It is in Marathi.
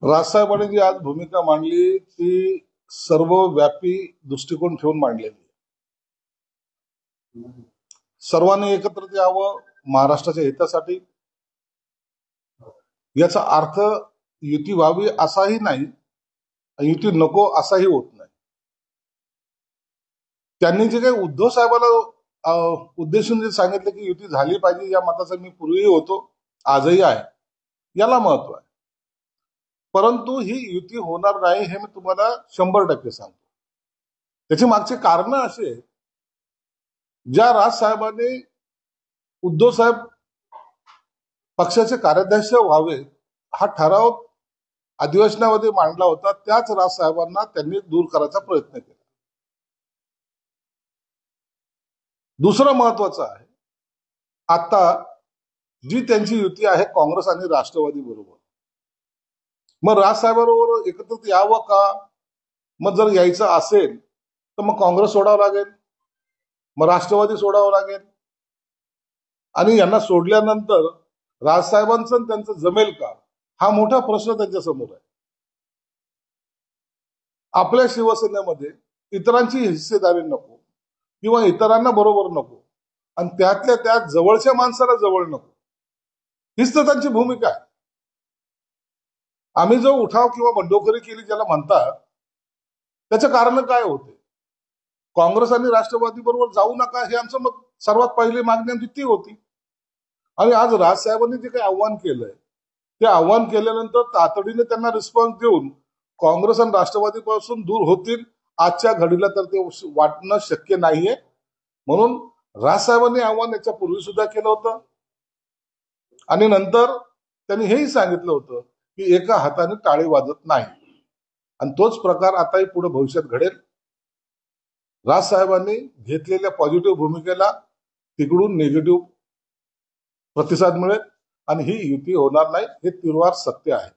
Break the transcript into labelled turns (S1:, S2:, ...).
S1: राजसाहेबांनी जी आज भूमिका मांडली ती सर्वव्यापी दृष्टिकोन ठेवून मांडलेली आहे. सर्वांनी एकत्रित यावं महाराष्ट्राच्या हितासाठी. याचा अर्थ युती व्हावी असाही नाही, युती नको असाही होत नाही. त्यांनी जे काही उद्धव साहेबांना उद्देशून जे सांगितलं की युती झाली पाहिजे, या मताचा मी पूर्वीही होतो, आजही आहे. याला महत्व आहे. परंतु ही युती होणार नाही हे मी तुम्हाला 100% सांगतो. त्याची मागचे कारण असे आहेत, ज्या राजसाहेबांनी उद्धव साहेब पक्षाचे कार्याध्यक्ष व्हावे हा ठराव अधिवेशनामध्ये मांडला होता, त्याच राजसाहेबांना त्यांनी दूर करायचा प्रयत्न केला. दुसरं महत्वाचं आहे, आता जी त्यांची युती आहे काँग्रेस आणि राष्ट्रवादी बरोबर, मग राजसाहेबांबरोबर एकत्रित यावं का? मग जर यायचं असेल तर मग काँग्रेस सोडावं लागेल, मग राष्ट्रवादी सोडावं लागेल. आणि यांना सोडल्यानंतर राजसाहेबांचं आणि त्यांचं जमेल का, हा मोठा प्रश्न त्यांच्या समोर आहे. आपल्या शिवसेनेमध्ये इतरांची हिस्सेदारी नको किंवा इतरांना बरोबर नको, आणि त्यातल्या त्यात जवळच्या माणसाला जवळ नको, हीच तर त्यांची भूमिका आहे. आम्ही जो उठाव किंवा बंडखोरी केली ज्याला म्हणतात, त्याचं कारण काय होते? काँग्रेस आणि राष्ट्रवादी बरोबर जाऊ नका हे आमचं मग सर्वात पहिली मागणी आमची ती होती. आणि आज राजसाहेबांनी जे काही आव्हान केलंय, ते आव्हान केल्यानंतर तातडीने त्यांना रिस्पॉन्स देऊन काँग्रेस आणि राष्ट्रवादीपासून दूर होतील आजच्या घडीला तर ते वाटणं शक्य नाहीये. म्हणून राजसाहेबांनी आव्हान याच्या पूर्वी सुद्धा केलं होतं, आणि नंतर त्यांनी हेही सांगितलं होतं की एका हाताने टाळी वाजत नाही, आणि तोच प्रकार आताही पुढे भविष्यात घडेल. राजसाहेबांनी घेतलेल्या पॉझिटिव्ह भूमिकेला तिकडून निगेटिव्ह प्रतिसाद मिळेल, आणि ही युती होणार नाही हे तिरवार सत्य आहे.